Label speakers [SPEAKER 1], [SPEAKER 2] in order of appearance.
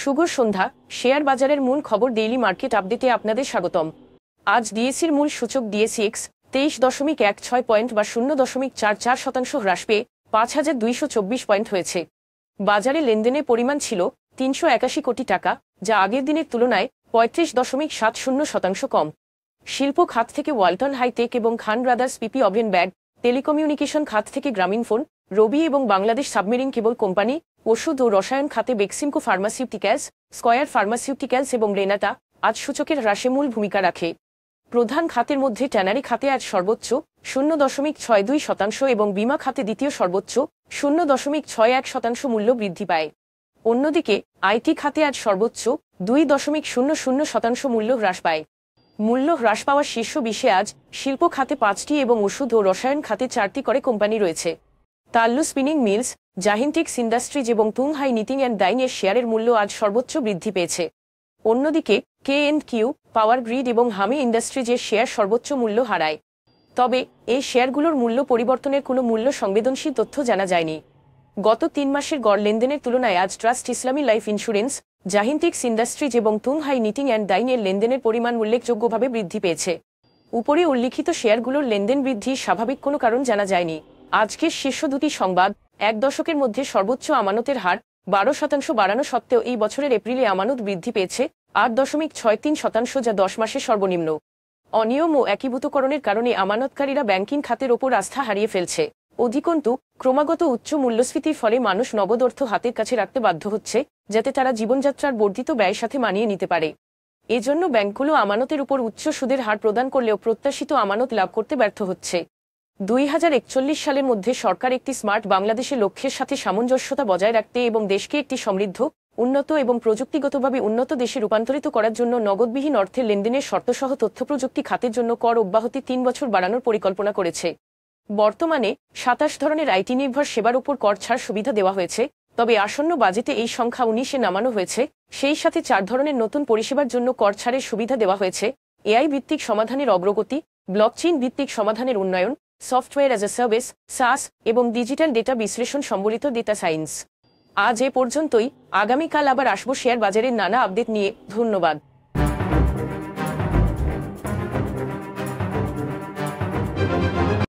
[SPEAKER 1] শুভ সন্ধ্যা। Share বাজারের মূল খবর ডেইলি মার্কেট আপডেটে আপনাদের স্বাগতম। আজ ডিএসইর মূল সূচক ডিএসইএক্স 23.16 পয়েন্ট বা 0.44% হ্রাস পেয়ে 5,224 পয়েন্ট হয়েছে। বাজারে লেনদেনের পরিমাণ ছিল 381 কোটি টাকা, যা আগের দিনের তুলনায় 35.70% কম। শিল্প খাত থেকে ওয়ালটন হাইটেক এবং খান ব্রাদার্স পিপি ওভেন ব্যাগ, টেলিকমিউনিকেশন খাত থেকে গ্রামীণফোন, রবি এবং বাংলাদেশ সাবমেরিন কেবল কোম্পানি, ওষুধ ও রসায়ন খাতে বেক্সিমকো ফার্মাসিউটিক্যালস, স্কয়ার ফার্মাসিউটিক্যালস এবং রেনাটা আজ সূচকের হ্রাসে মূল ভূমিকা রাখে। প্রধান খাতের মধ্যে ট্যানারি খাতে আজ সর্বোচ্চ 0.62% এবং বীমা খাতে দ্বিতীয় সর্বোচ্চ 0.61% মূল্য বৃদ্ধি পায়। অন্যদিকে আইটি খাতে আজ সর্বোচ্চ 2.00% মূল্য হ্রাস পায়। মূল্য হ্রাস পাওয়া শীর্ষ 20-এ আজ শিল্প খাতে 5টি এবং ওষুধ ও রসায়ন খাতে 4টি করে কোম্পানি রয়েছে। তাল্লু স্পিনিং মিলস, জাহিন্টিক্স ইন্ডাস্ট্রিজ এবং তুংহাই নিটিং অ্যান্ড ডাইং এর শেয়ারের মূল্য আজ সর্বোচ্চ বৃদ্ধি পেয়েছে। অন্যদিকে K&Q, পাওয়ার গ্রিড এবং হামি ইন্ডাস্ট্রিজের শেয়ার সর্বোচ্চ মূল্য হারায়। তবে এই শেয়ারগুলোর মূল্য পরিবর্তনের কোনো মূল্য সংবেদনশীল তথ্য জানা যায়নি। গত 3 মাসের গড় লেনদেনের তুলনায় আজ ট্রাস্ট ইসলামী লাইফ ইন্স্যুরেন্স, জাহিন্টিক্স ইন্ডাস্ট্রিজ এবং তুংহাই নিটিং অ্যান্ড ডাইং এর লেনদেনের পরিমাণ উল্লেখযোগ্যভাবে বৃদ্ধি পেয়েছে। উপরে উল্লিখিত শেয়ারগুলোর লেনদেন বৃদ্ধির স্বাভাবিক কোনো কারণ জানা যায়নি। আজকের শীর্ষ দুটি সংবাদ: এক দশকের মধ্যে সর্বোচ্চ আমানতের হার 12% বাড়ানো সত্ত্বেও এই বছরের এপ্রিলে আমানত বৃদ্ধি পেয়েছে 8.63%, যা 10 মাসের সর্বনিম্ন। অনিয়ম ও একীভূতকরণের কারণে আমানতকারীরা ব্যাংকিং খাতের ওপর আস্থা হারিয়ে ফেলছে। অধিকন্তু ক্রমাগত উচ্চ মূল্যস্ফীতির ফলে মানুষ নগদ অর্থ হাতের কাছে রাখতে বাধ্য হচ্ছে, যাতে তারা জীবনযাত্রার বর্ধিত ব্যয়ের সাথে মানিয়ে নিতে পারে। এজন্য ব্যাংকগুলো আমানতের উপর উচ্চ সুদের হার প্রদান করলেও প্রত্যাশিত আমানত লাভ করতে ব্যর্থ হচ্ছে। 2041 সালের মধ্যে সরকার একটি স্মার্ট বাংলাদেশের লক্ষ্যের সাথে সামঞ্জস্যতা বজায় রাখতে এবং দেশকে একটি সমৃদ্ধ, উন্নত এবং প্রযুক্তিগতভাবে উন্নত দেশে রূপান্তরিত করার জন্য নগদবিহীন অর্থের লেনদেনের শর্তসহ তথ্যপ্রযুক্তি খাতের জন্য কর অব্যাহতি 3 বছর বাড়ানোর পরিকল্পনা করেছে। বর্তমানে 27 ধরনের আইটি নির্ভর সেবার উপর কর ছাড় সুবিধা দেওয়া হয়েছে, তবে আসন্ন বাজেটে এই সংখ্যা 19-এ নামানো হয়েছে। সেই সাথে 4 ধরনের নতুন পরিষেবার জন্য কর ছাড়ের সুবিধা দেওয়া হয়েছে: এআই ভিত্তিক সমাধানের অগ্রগতি, ব্লকচেইন ভিত্তিক সমাধানের উন্নয়ন, সফটওয়্যার অ্যাজ এ সার্ভিস সাস এবং ডিজিটাল ডেটা বিশ্লেষণ সম্বলিত ডেটা সায়েন্স। আজ এ পর্যন্তই। আগামীকাল আবার আসবো শেয়ার বাজারের নানা আপডেট নিয়ে। ধন্যবাদ।